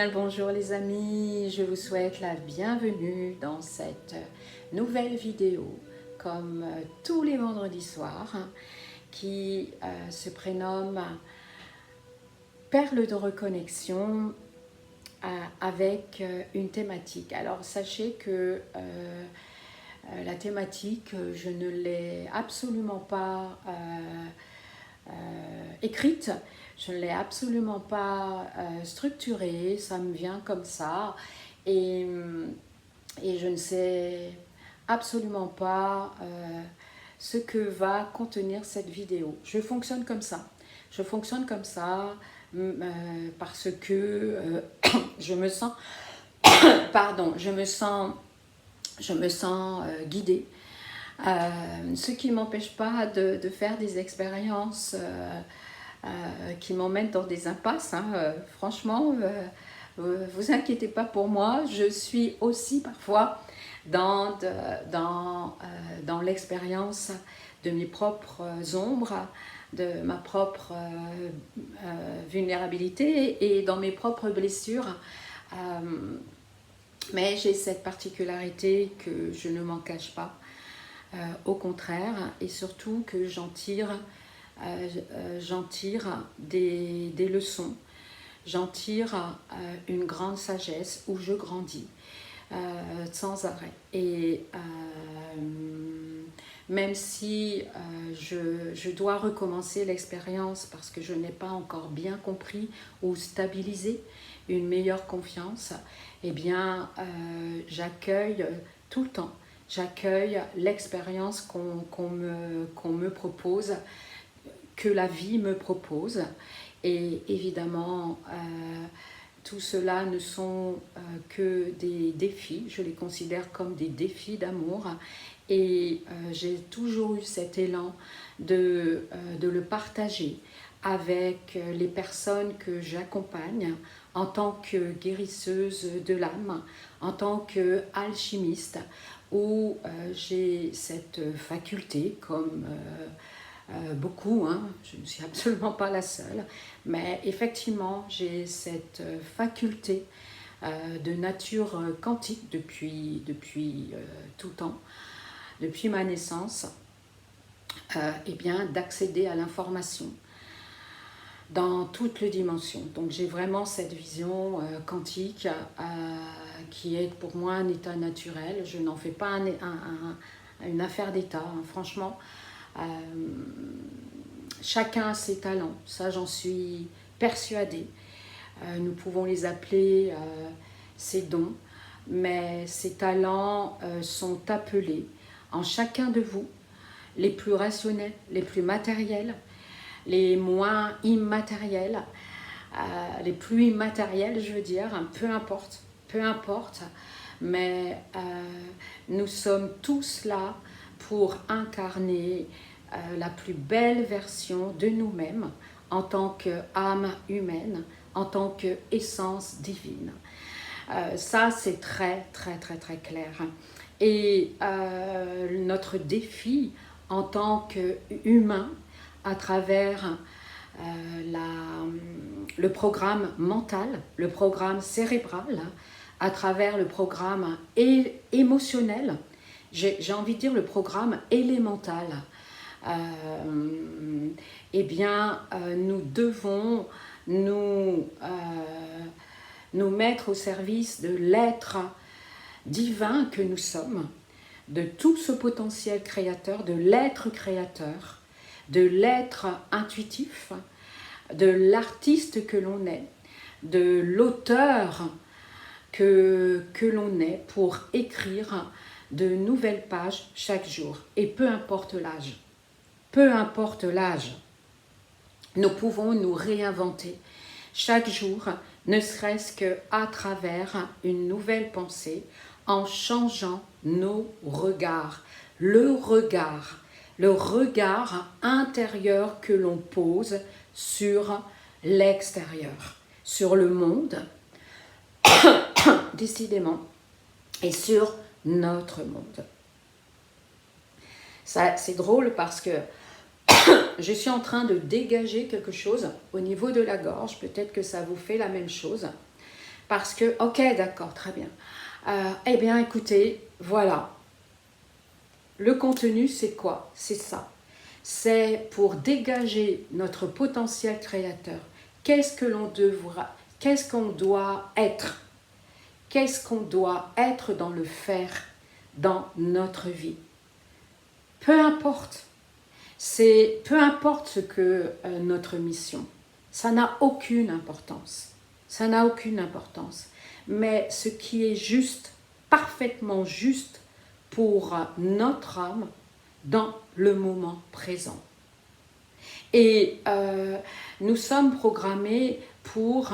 bien le bonjour les amis, je vous souhaite la bienvenue dans cette nouvelle vidéo comme tous les vendredis soirs qui se prénomme Perles de reconnexion avec une thématique. Alors sachez que la thématique, je ne l'ai absolument pas écrite, je ne l'ai absolument pas structurée, ça me vient comme ça et je ne sais absolument pas ce que va contenir cette vidéo. Je fonctionne comme ça. Je fonctionne comme ça parce que je me sens, pardon, je me sens guidée. Ce qui ne m'empêche pas de faire des expériences qui m'emmènent dans des impasses. Franchement, vous inquiétez pas pour moi, je suis aussi parfois dans l'expérience de mes propres ombres, de ma propre vulnérabilité et dans mes propres blessures. Mais j'ai cette particularité que je ne m'en cache pas. Au contraire, et surtout que j'en tire des leçons, j'en tire une grande sagesse où je grandis sans arrêt. Et même si je dois recommencer l'expérience parce que je n'ai pas encore bien compris ou stabilisé une meilleure confiance, eh bien j'accueille tout le temps. J'accueille l'expérience qu'on me propose, que la vie me propose. Et évidemment, tout cela ne sont que des défis. Je les considère comme des défis d'amour. Et j'ai toujours eu cet élan de le partager avec les personnes que j'accompagne en tant que guérisseuse de l'âme, en tant qu'alchimiste, où j'ai cette faculté, comme beaucoup, je ne suis absolument pas la seule, mais effectivement j'ai cette faculté de nature quantique depuis tout temps, depuis ma naissance, et bien d'accéder à l'information dans toutes les dimensions. Donc j'ai vraiment cette vision quantique qui est pour moi un état naturel. Je n'en fais pas une affaire d'état, franchement. Chacun a ses talents, ça j'en suis persuadée. Nous pouvons les appeler ses dons, mais ces talents sont appelés en chacun de vous, les plus rationnels, les plus matériels, les moins immatériels, les plus immatériels, je veux dire, peu importe, mais nous sommes tous là pour incarner la plus belle version de nous-mêmes en tant qu'âme humaine, en tant qu'essence divine. Ça, c'est très clair. Et notre défi en tant qu'humain, à travers le programme mental, le programme cérébral, à travers le programme émotionnel, j'ai envie de dire le programme élémental, eh bien nous devons nous mettre au service de l'être divin que nous sommes, de tout ce potentiel créateur, de l'être créateur, de l'être intuitif, de l'artiste que l'on est, de l'auteur que l'on est pour écrire de nouvelles pages chaque jour. Et peu importe l'âge, nous pouvons nous réinventer chaque jour, ne serait-ce qu'à travers une nouvelle pensée, en changeant nos regards. Le regard intérieur que l'on pose sur l'extérieur, sur le monde, décidément, et sur notre monde. Ça, c'est drôle parce que je suis en train de dégager quelque chose au niveau de la gorge, peut-être que ça vous fait la même chose. Parce que, ok, d'accord, très bien. Eh bien, écoutez, voilà. Le contenu, c'est quoi? C'est ça. C'est pour dégager notre potentiel créateur. Qu'est-ce que l'on devra, qu'est-ce qu'on doit être? Qu'est-ce qu'on doit être dans le faire, dans notre vie? Peu importe. Peu importe ce que notre mission. Ça n'a aucune importance. Ça n'a aucune importance. Mais ce qui est juste, parfaitement juste pour notre âme dans le moment présent. Et nous sommes programmés pour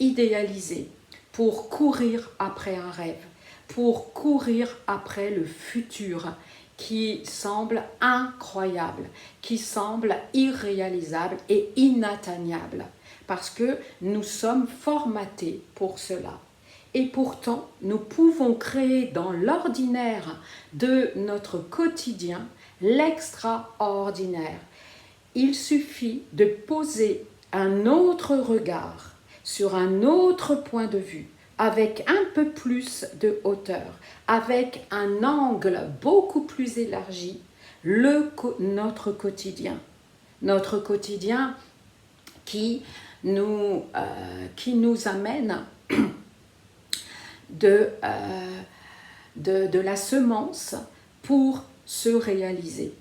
idéaliser, pour courir après un rêve, pour courir après le futur qui semble incroyable, qui semble irréalisable et inatteignable, parce que nous sommes formatés pour cela. Et pourtant, nous pouvons créer dans l'ordinaire de notre quotidien l'extraordinaire. Il suffit de poser un autre regard sur un autre point de vue, avec un peu plus de hauteur, avec un angle beaucoup plus élargi, notre quotidien. Notre quotidien qui nous amène de la semence pour se réaliser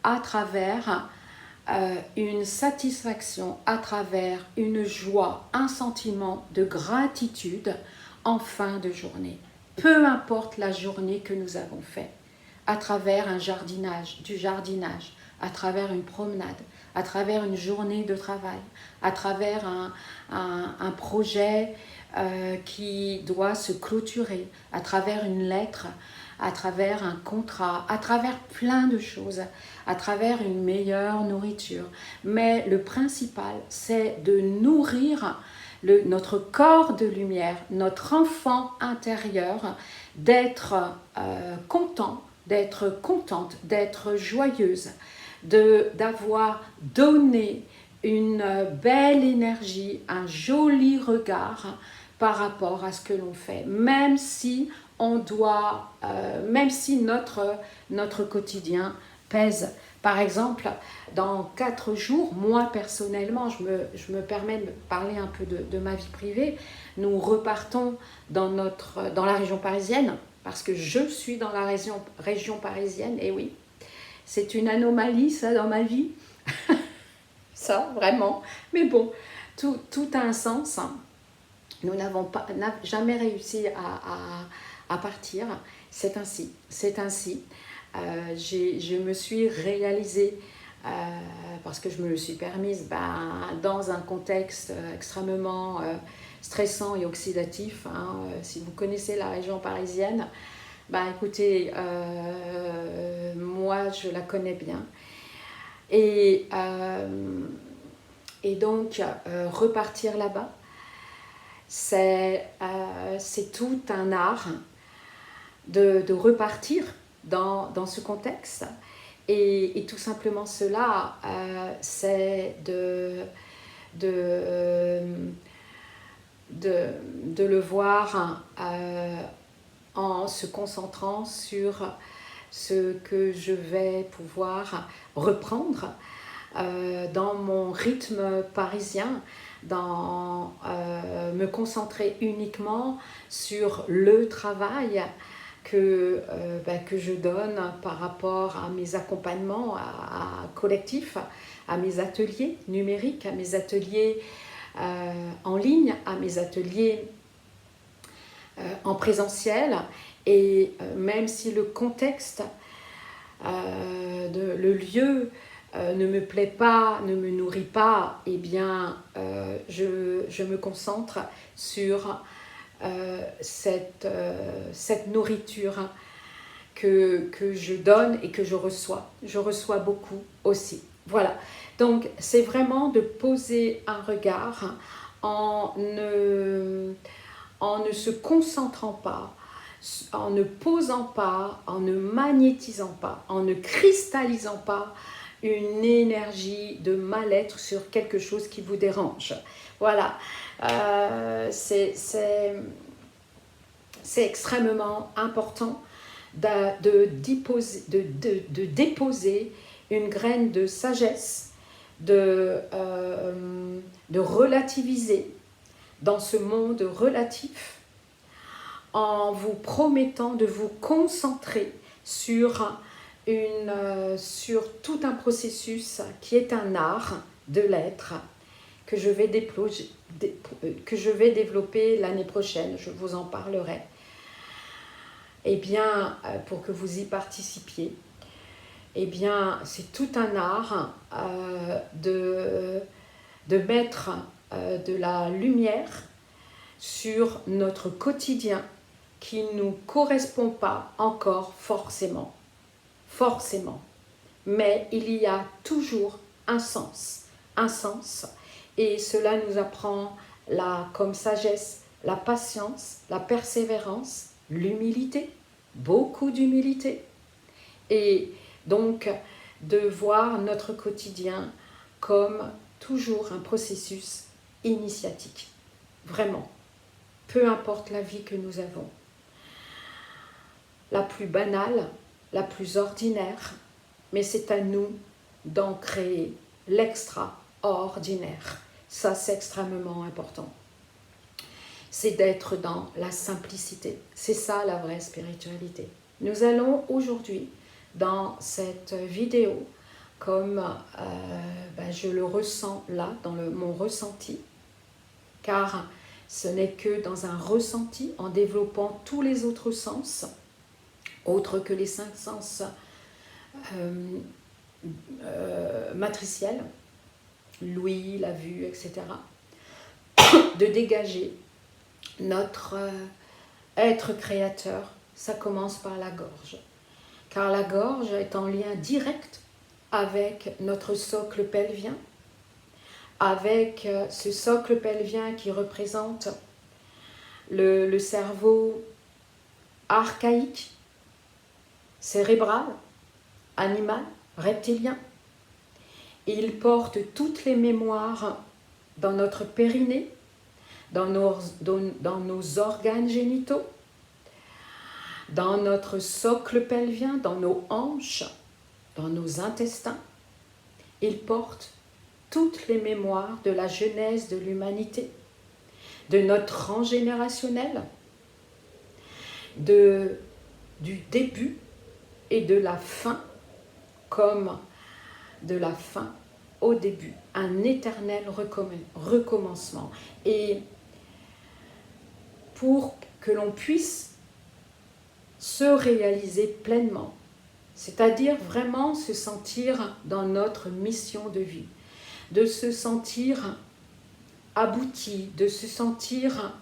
à travers une satisfaction, à travers une joie, un sentiment de gratitude en fin de journée. Peu importe la journée que nous avons faite, à travers du jardinage, à travers une promenade, à travers une journée de travail, à travers un projet qui doit se clôturer, à travers une lettre, à travers un contrat, à travers plein de choses, à travers une meilleure nourriture. Mais le principal, c'est de nourrir notre corps de lumière, notre enfant intérieur, d'être content, d'être contente, d'être joyeuse, d'avoir donné une belle énergie, un joli regard par rapport à ce que l'on fait, même si notre quotidien pèse. Par exemple, dans 4 jours, moi personnellement, je me permets de parler un peu de ma vie privée, nous repartons dans la région parisienne, parce que je suis dans la région parisienne, et oui, c'est une anomalie ça dans ma vie, ça vraiment, mais bon, tout a un sens. Nous n'avons jamais réussi à partir, c'est ainsi. Je me suis réalisée, parce que je me le suis permise, dans un contexte extrêmement stressant et oxydatif. Si vous connaissez la région parisienne, écoutez, moi je la connais bien. Et donc, repartir là-bas, c'est tout un art de repartir dans ce contexte. Et tout simplement cela, c'est de le voir en se concentrant sur ce que je vais pouvoir reprendre dans mon rythme parisien, me concentrer uniquement sur le travail que je donne par rapport à mes accompagnements collectifs, à mes ateliers numériques, à mes ateliers en ligne, à mes ateliers en présentiel. Et même si le contexte, le lieu ne me plaît pas, ne me nourrit pas, eh bien je me concentre sur cette nourriture que je donne et que je reçois. Je reçois beaucoup aussi. Voilà. Donc c'est vraiment de poser un regard en ne se concentrant pas, en ne posant pas, en ne magnétisant pas, en ne cristallisant pas une énergie de mal-être sur quelque chose qui vous dérange. Voilà, c'est extrêmement important de déposer une graine de sagesse, de relativiser dans ce monde relatif, en vous promettant de vous concentrer sur tout un processus qui est un art de l'être que je vais développer l'année prochaine. Je vous en parlerai. Eh bien, pour que vous y participiez, eh bien, c'est tout un art de mettre de la lumière sur notre quotidien qui ne nous correspond pas encore forcément. Mais il y a toujours un sens, et cela nous apprend comme sagesse, la patience, la persévérance, l'humilité, beaucoup d'humilité, et donc de voir notre quotidien comme toujours un processus initiatique, vraiment, peu importe la vie que nous avons, la plus banale, la plus ordinaire, mais c'est à nous d'en créer l'extraordinaire. Ça, c'est extrêmement important. C'est d'être dans la simplicité. C'est ça la vraie spiritualité. Nous allons aujourd'hui, dans cette vidéo, comme je le ressens là, dans mon ressenti, car ce n'est que dans un ressenti, en développant tous les autres sens, autres que les 5 sens matriciels, l'ouïe, la vue, etc., de dégager notre être créateur. Ça commence par la gorge, car la gorge est en lien direct avec notre socle pelvien, avec ce socle pelvien qui représente le cerveau archaïque, cérébral, animal, reptilien. Il porte toutes les mémoires dans notre périnée, dans nos organes génitaux, dans notre socle pelvien, dans nos hanches, dans nos intestins. Il porte toutes les mémoires de la genèse de l'humanité, de notre rang générationnel, du début et de la fin, comme de la fin au début, un éternel recommencement. Et pour que l'on puisse se réaliser pleinement, c'est-à-dire vraiment se sentir dans notre mission de vie, de se sentir abouti, de se sentir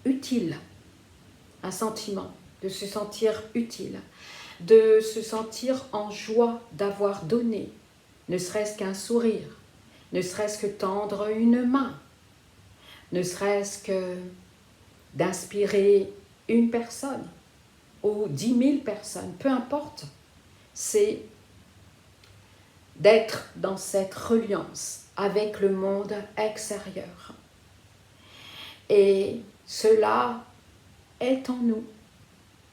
utile, un sentiment, de se sentir utile, de se sentir en joie d'avoir donné, ne serait-ce qu'un sourire, ne serait-ce que tendre une main, ne serait-ce que d'inspirer une personne ou 10 000 personnes, peu importe, c'est d'être dans cette reliance avec le monde extérieur. Et cela est en nous.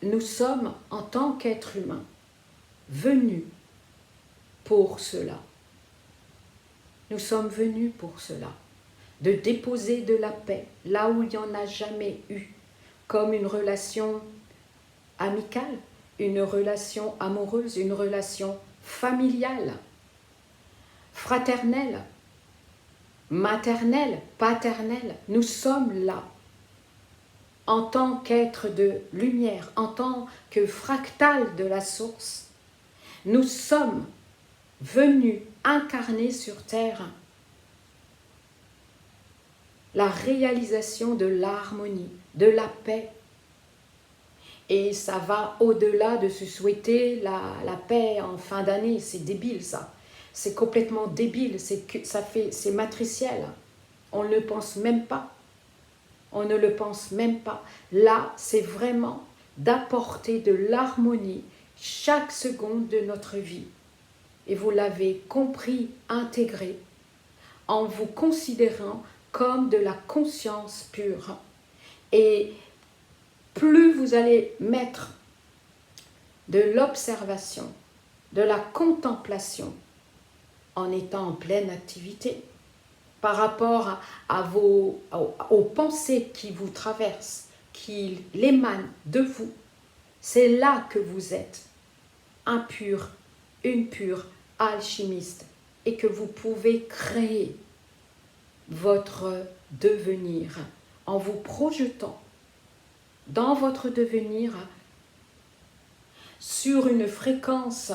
Nous sommes, en tant qu'êtres humains, venus pour cela. Nous sommes venus pour cela, de déposer de la paix là où il n'y en a jamais eu, comme une relation amicale, une relation amoureuse, une relation familiale, fraternelle, maternelle, paternelle. Nous sommes là, en tant qu'être de lumière, en tant que fractal de la source. Nous sommes venus incarner sur terre la réalisation de l'harmonie, de la paix. Et ça va au-delà de se souhaiter la paix en fin d'année. C'est débile ça. C'est complètement débile. C'est matriciel. On ne le pense même pas. On ne le pense même pas. Là, c'est vraiment d'apporter de l'harmonie chaque seconde de notre vie. et vous l'avez compris, intégré, en vous considérant comme de la conscience pure. Et plus vous allez mettre de l'observation, de la contemplation, en étant en pleine activité, par rapport aux pensées qui vous traversent, qui émanent de vous, c'est là que vous êtes un pur, une pure alchimiste et que vous pouvez créer votre devenir en vous projetant dans votre devenir sur une fréquence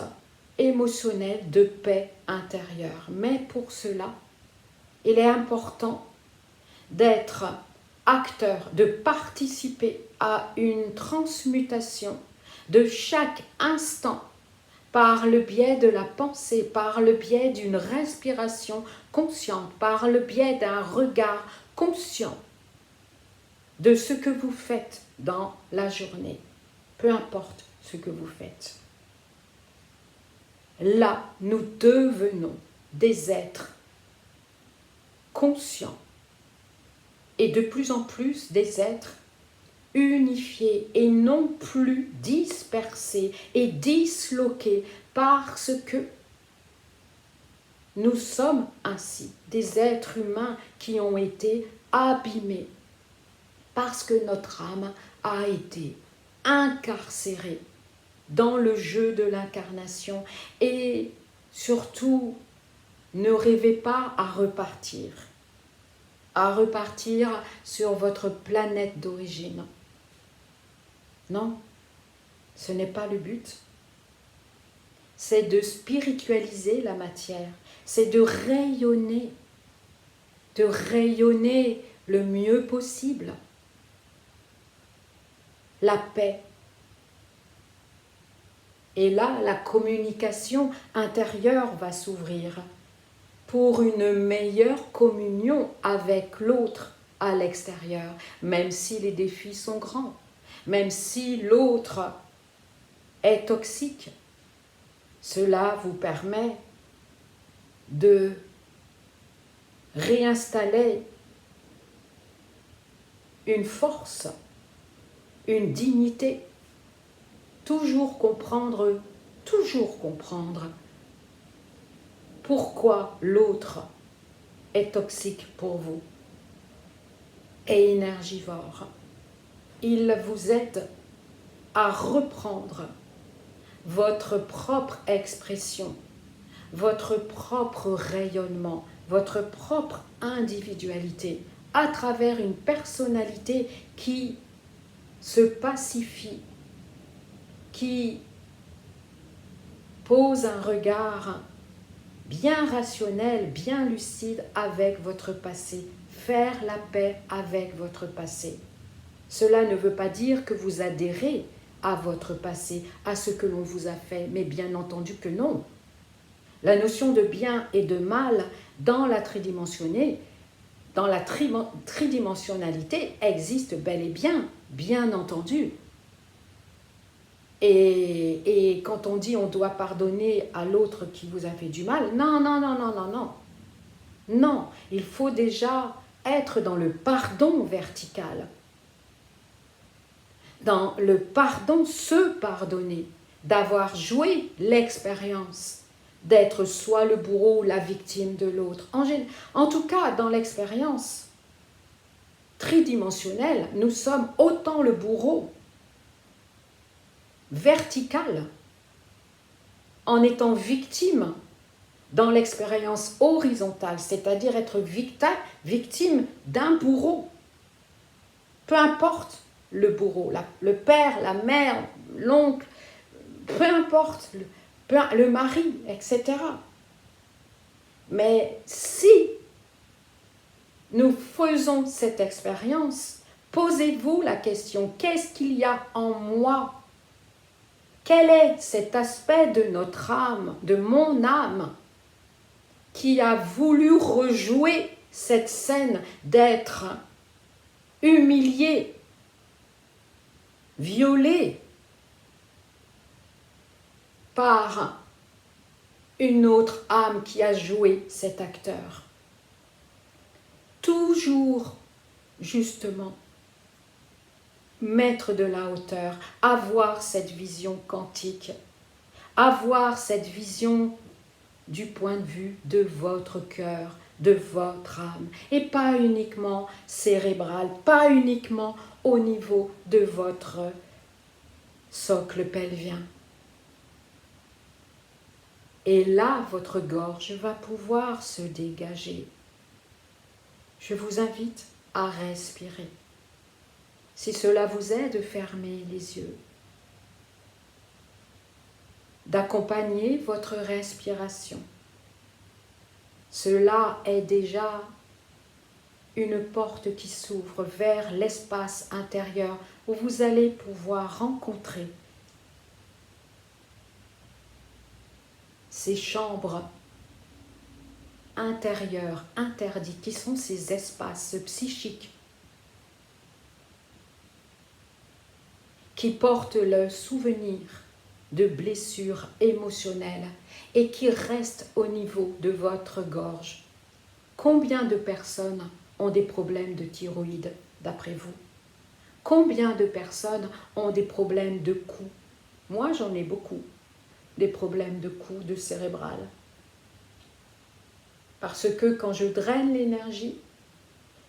émotionnelle de paix intérieure. Mais pour cela, il est important d'être acteur, de participer à une transmutation de chaque instant par le biais de la pensée, par le biais d'une respiration consciente, par le biais d'un regard conscient de ce que vous faites dans la journée, peu importe ce que vous faites. Là, nous devenons des êtres conscients et de plus en plus des êtres unifiés et non plus dispersés et disloqués parce que nous sommes ainsi des êtres humains qui ont été abîmés parce que notre âme a été incarcérée dans le jeu de l'incarnation. Et surtout, ne rêvez pas à repartir sur votre planète d'origine. Non, ce n'est pas le but. C'est de spiritualiser la matière, c'est de rayonner le mieux possible. La paix. Et là, la communication intérieure va s'ouvrir pour une meilleure communion avec l'autre à l'extérieur, même si les défis sont grands, même si l'autre est toxique. Cela vous permet de réinstaller une force, une dignité, toujours comprendre pourquoi l'autre est toxique pour vous, est énergivore. Il vous aide à reprendre votre propre expression, votre propre rayonnement, votre propre individualité à travers une personnalité qui se pacifie, qui pose un regard bien rationnel, bien lucide avec votre passé. Faire la paix avec votre passé. Cela ne veut pas dire que vous adhérez à votre passé, à ce que l'on vous a fait, mais bien entendu que non. La notion de bien et de mal dans la tridimensionnalité existe bel et bien entendu. Et quand on dit on doit pardonner à l'autre qui vous a fait du mal, non. Non, il faut déjà être dans le pardon vertical. Dans le pardon, se pardonner, d'avoir joué l'expérience, d'être soit le bourreau ou la victime de l'autre. En tout cas, dans l'expérience tridimensionnelle, nous sommes autant le bourreau vertical en étant victime dans l'expérience horizontale, c'est-à-dire être victime d'un bourreau. Peu importe le bourreau, le père, la mère, l'oncle, peu importe, le mari, etc. Mais si nous faisons cette expérience, posez-vous la question, qu'est-ce qu'il y a en moi? Quel est cet aspect de notre âme, de mon âme, qui a voulu rejouer cette scène d'être humilié, violé par une autre âme qui a joué cet acteur. Toujours, justement, mettre de la hauteur, avoir cette vision quantique, avoir cette vision du point de vue de votre cœur, de votre âme, et pas uniquement cérébral, pas uniquement au niveau de votre socle pelvien. Et là, votre gorge va pouvoir se dégager. Je vous invite à respirer. Si cela vous aide, fermez les yeux. D'accompagner votre respiration. Cela est déjà une porte qui s'ouvre vers l'espace intérieur où vous allez pouvoir rencontrer ces chambres intérieures, interdites, qui sont ces espaces psychiques qui portent le souvenir de blessures émotionnelles et qui restent au niveau de votre gorge. Combien de personnes ont des problèmes de thyroïde, d'après vous? Combien de personnes ont des problèmes de cou? Moi, j'en ai beaucoup, des problèmes de cou, de cérébral. Parce que quand je draine l'énergie,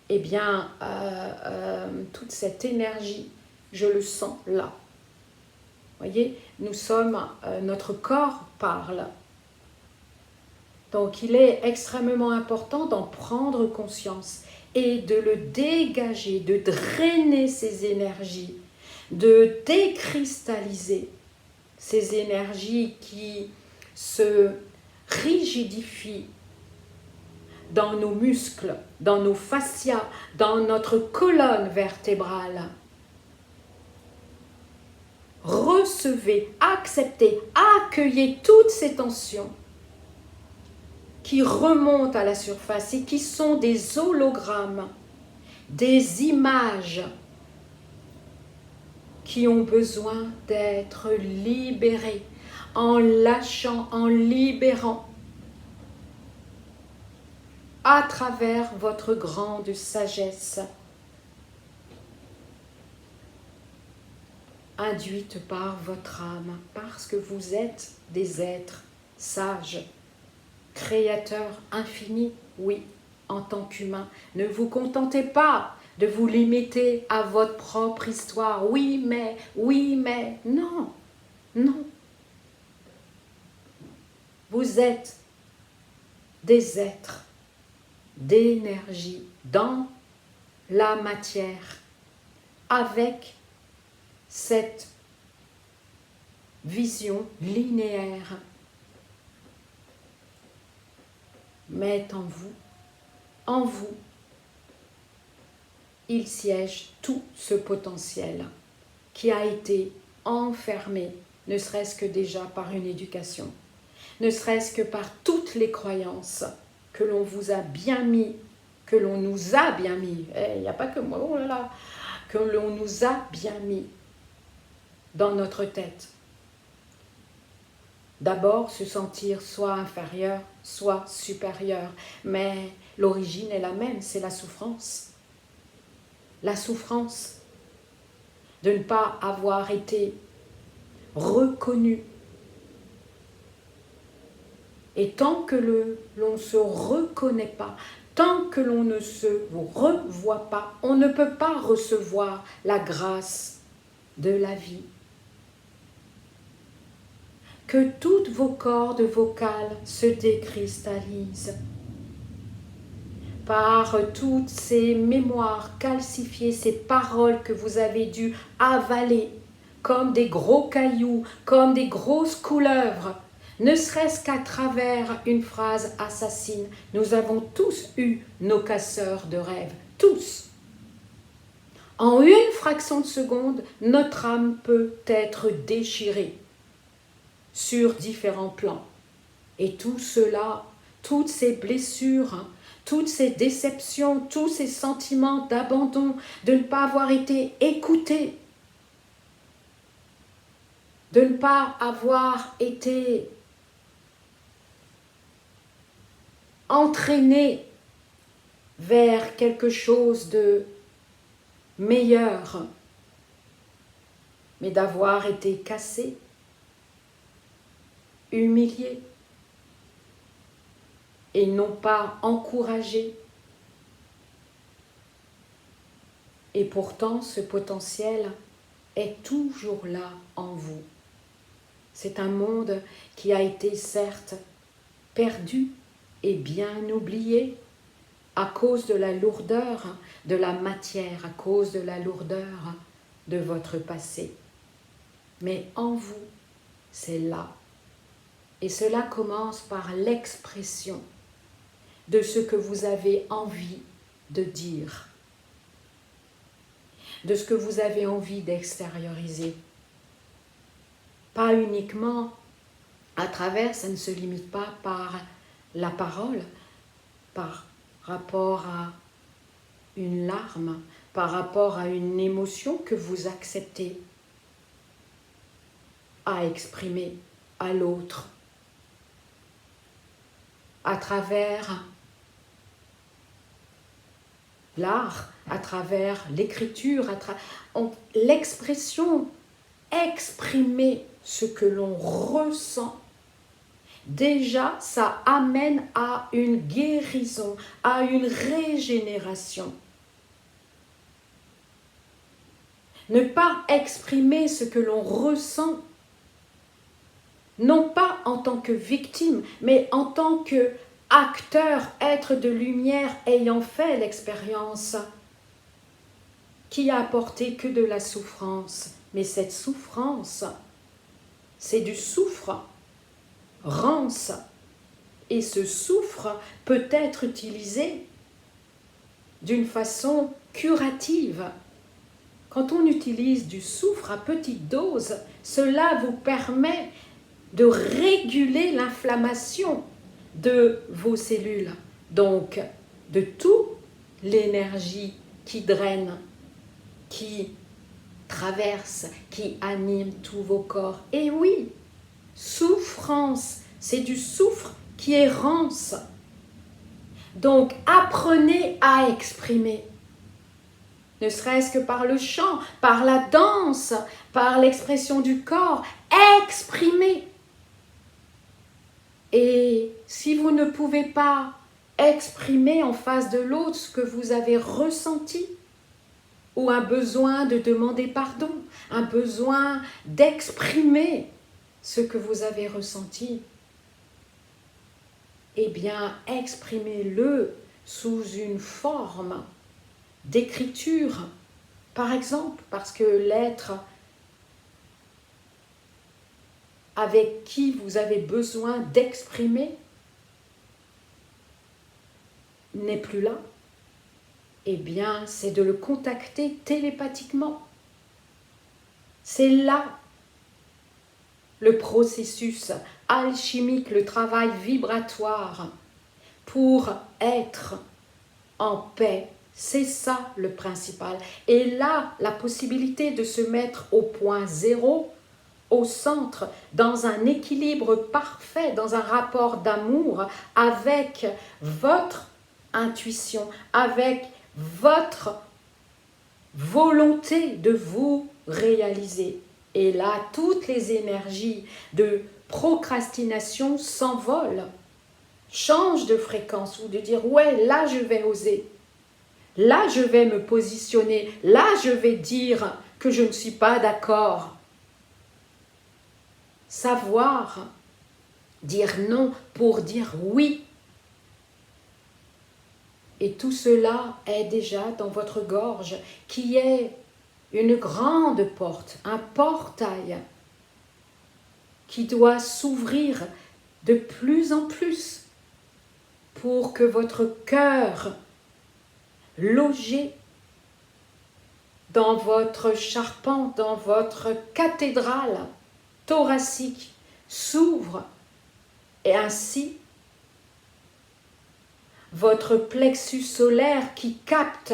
eh bien, toute cette énergie, je le sens là. Voyez, nous sommes, notre corps parle. Donc, il est extrêmement important d'en prendre conscience et de le dégager, de drainer ces énergies, de décristalliser ces énergies qui se rigidifient dans nos muscles, dans nos fascias, dans notre colonne vertébrale. Recevez, acceptez, accueillez toutes ces tensions qui remontent à la surface et qui sont des hologrammes, des images qui ont besoin d'être libérées en lâchant, en libérant à travers votre grande sagesse induite par votre âme, parce que vous êtes des êtres sages, créateurs infinis, oui, en tant qu'humain. Ne vous contentez pas de vous limiter à votre propre histoire. Oui, mais, non, non. Vous êtes des êtres d'énergie dans la matière, avec cette vision linéaire. Mais en vous, il siège tout ce potentiel qui a été enfermé, ne serait-ce que déjà par une éducation, ne serait-ce que par toutes les croyances que l'on vous a bien mis, que l'on nous a bien mis, il n'y a pas que moi, oh là là, que l'on nous a bien mis dans notre tête. D'abord, se sentir soit inférieur, soit supérieur. Mais l'origine est la même, c'est la souffrance. La souffrance de ne pas avoir été reconnu. Et tant que l'on ne se reconnaît pas, tant que l'on ne se revoit pas, on ne peut pas recevoir la grâce de la vie. Que toutes vos cordes vocales se décristallisent par toutes ces mémoires calcifiées, ces paroles que vous avez dû avaler comme des gros cailloux, comme des grosses couleuvres, ne serait-ce qu'à travers une phrase assassine. Nous avons tous eu nos casseurs de rêves, tous. En une fraction de seconde, notre âme peut être déchirée sur différents plans. Et tout cela, toutes ces blessures, toutes ces déceptions, tous ces sentiments d'abandon, de ne pas avoir été écouté, de ne pas avoir été entraîné vers quelque chose de meilleur, mais d'avoir été cassé, humilié, et non pas encouragé. Et pourtant, ce potentiel est toujours là en vous. C'est un monde qui a été certes perdu et bien oublié à cause de la lourdeur de la matière, à cause de la lourdeur de votre passé. Mais en vous, c'est là. Et cela commence par l'expression de ce que vous avez envie de dire, de ce que vous avez envie d'extérioriser. Pas uniquement à travers, ça ne se limite pas par la parole, par rapport à une larme, par rapport à une émotion que vous acceptez à exprimer à l'autre, à travers l'art, à travers l'écriture, l'expression, exprimer ce que l'on ressent. Déjà, ça amène à une guérison, à une régénération. Ne pas exprimer ce que l'on ressent, non pas en tant que victime, mais en tant que acteur, être de lumière ayant fait l'expérience, qui a apporté que de la souffrance. Mais cette souffrance, c'est du souffrance. Et ce soufre peut être utilisé d'une façon curative. Quand on utilise du soufre à petite dose, cela vous permet de réguler l'inflammation de vos cellules, donc de toute l'énergie qui draine, qui traverse, qui anime tous vos corps. Et oui, souffrance, c'est du soufre qui érance. Donc apprenez à exprimer, ne serait-ce que par le chant, par la danse, par l'expression du corps, exprimez. Et si vous ne pouvez pas exprimer en face de l'autre ce que vous avez ressenti, ou un besoin de demander pardon, un besoin d'exprimer ce que vous avez ressenti, eh bien, exprimez-le sous une forme d'écriture, par exemple, parce que l'être avec qui vous avez besoin d'exprimer n'est plus là, eh bien, c'est de le contacter télépathiquement. C'est là le processus alchimique, le travail vibratoire pour être en paix. C'est ça le principal. Et là, la possibilité de se mettre au point zéro, au centre, dans un équilibre parfait, dans un rapport d'amour avec votre intuition, avec votre volonté de vous réaliser. Et là, toutes les énergies de procrastination s'envolent, changent de fréquence, ou de dire, ouais, là je vais oser, là je vais me positionner, là je vais dire que je ne suis pas d'accord. Savoir dire non pour dire oui. Et tout cela est déjà dans votre gorge, qui est une grande porte, un portail qui doit s'ouvrir de plus en plus pour que votre cœur, logé dans votre charpente, dans votre cathédrale thoracique, s'ouvre, et ainsi votre plexus solaire qui capte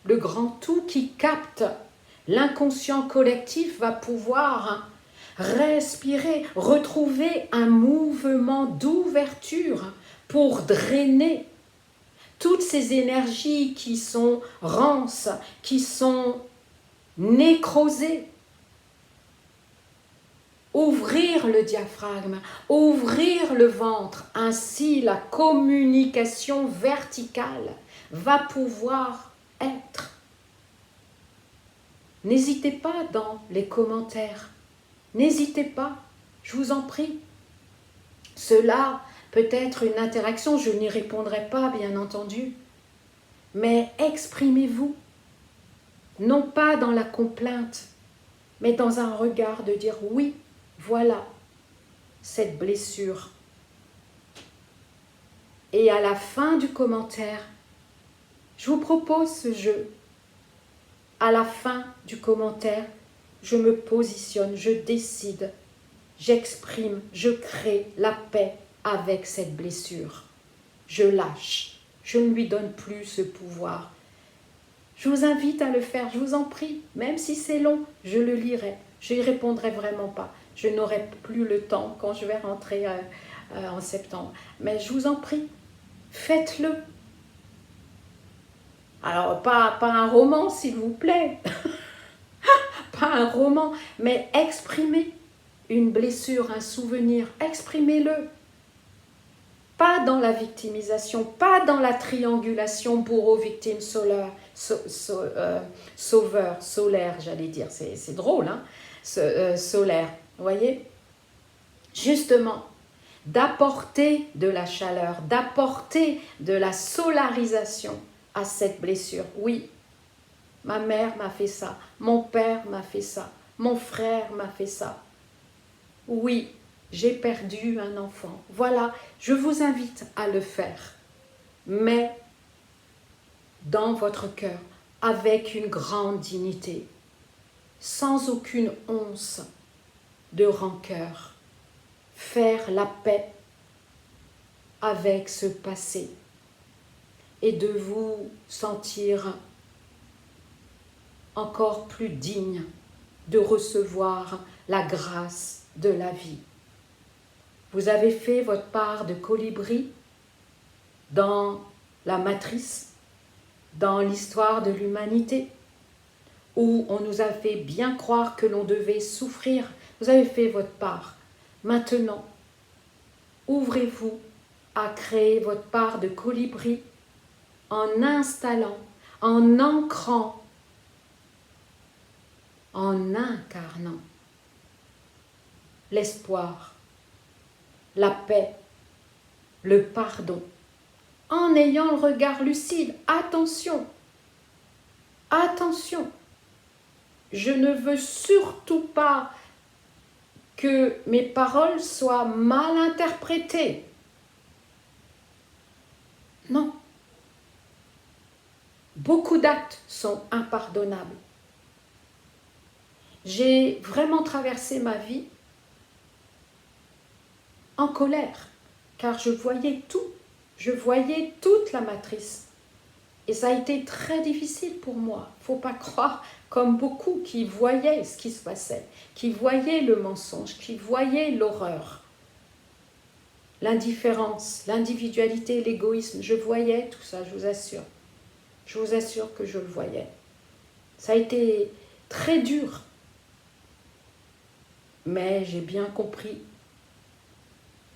le grand tout, qui capte l'inconscient collectif, va pouvoir respirer, retrouver un mouvement d'ouverture pour drainer toutes ces énergies qui sont rances, qui sont nécrosées. Ouvrir le diaphragme, ouvrir le ventre, ainsi la communication verticale va pouvoir être. N'hésitez pas dans les commentaires, n'hésitez pas, je vous en prie. Cela peut être une interaction, je n'y répondrai pas bien entendu, mais exprimez-vous, non pas dans la complainte, mais dans un regard de dire oui, voilà cette blessure. Et à la fin du commentaire, je vous propose ce jeu. À la fin du commentaire, je me positionne, je décide, j'exprime, je crée la paix avec cette blessure. Je lâche, je ne lui donne plus ce pouvoir. Je vous invite à le faire, je vous en prie, même si c'est long, je le lirai, je n'y répondrai vraiment pas. Je n'aurai plus le temps quand je vais rentrer en septembre. Mais je vous en prie, faites-le. Alors, pas un roman, s'il vous plaît, pas un roman, mais exprimez une blessure, un souvenir, exprimez-le. Pas dans la victimisation, pas dans la triangulation bourreau, victime, sauveur, solaire, j'allais dire. C'est drôle, hein, solaire. Vous voyez? Justement, d'apporter de la chaleur, d'apporter de la solarisation à cette blessure. Oui, ma mère m'a fait ça, mon père m'a fait ça, mon frère m'a fait ça. Oui, j'ai perdu un enfant. Voilà, je vous invite à le faire, mais dans votre cœur, avec une grande dignité, sans aucune once de rancœur. Faire la paix avec ce passé et de vous sentir encore plus digne de recevoir la grâce de la vie. Vous avez fait votre part de colibri dans la matrice, dans l'histoire de l'humanité, où on nous a fait bien croire que l'on devait souffrir. Vous avez fait votre part. Maintenant, ouvrez-vous à créer votre part de colibri en installant, en ancrant, en incarnant l'espoir, la paix, le pardon, en ayant le regard lucide. Attention, attention, je ne veux surtout pas que mes paroles soient mal interprétées. Non. Beaucoup d'actes sont impardonnables. J'ai vraiment traversé ma vie en colère, car je voyais tout, je voyais toute la matrice. Et ça a été très difficile pour moi. Il ne faut pas croire comme beaucoup qui voyaient ce qui se passait, qui voyaient le mensonge, qui voyaient l'horreur, l'indifférence, l'individualité, l'égoïsme. Je voyais tout ça, je vous assure. Je vous assure que je le voyais. Ça a été très dur. Mais j'ai bien compris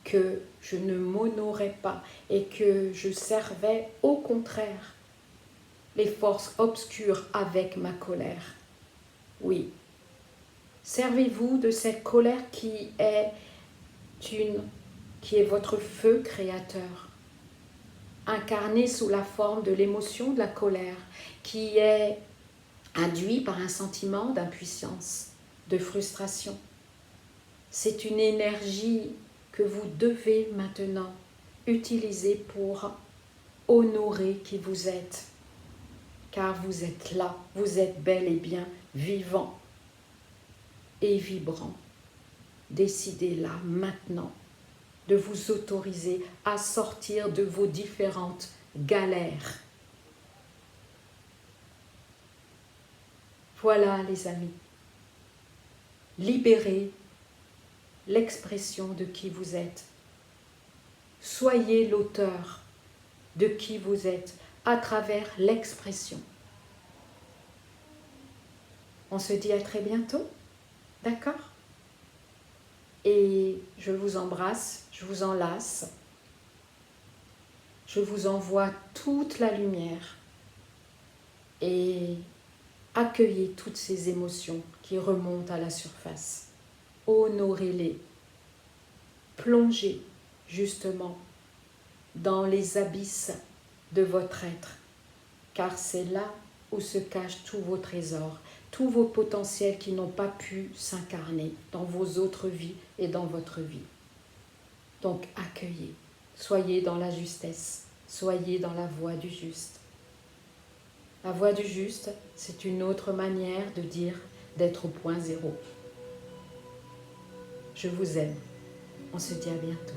que je ne m'honorais pas et que je servais au contraire les forces obscures avec ma colère. Oui, servez-vous de cette colère qui est votre feu créateur, incarné sous la forme de l'émotion de la colère, qui est induit par un sentiment d'impuissance, de frustration. C'est une énergie que vous devez maintenant utiliser pour honorer qui vous êtes. Car vous êtes là, vous êtes bel et bien vivant et vibrant. Décidez là, maintenant, de vous autoriser à sortir de vos différentes galères. Voilà les amis, libérez l'expression de qui vous êtes. Soyez l'auteur de qui vous êtes à travers l'expression. On se dit à très bientôt, d'accord? Et je vous embrasse, je vous enlace, je vous envoie toute la lumière et accueillez toutes ces émotions qui remontent à la surface. Honorez-les, plongez justement dans les abysses de votre être, car c'est là où se cachent tous vos trésors, tous vos potentiels qui n'ont pas pu s'incarner dans vos autres vies et dans votre vie. Donc accueillez, soyez dans la justesse, soyez dans la voie du juste. La voie du juste, c'est une autre manière de dire d'être au point zéro. Je vous aime. On se dit à bientôt.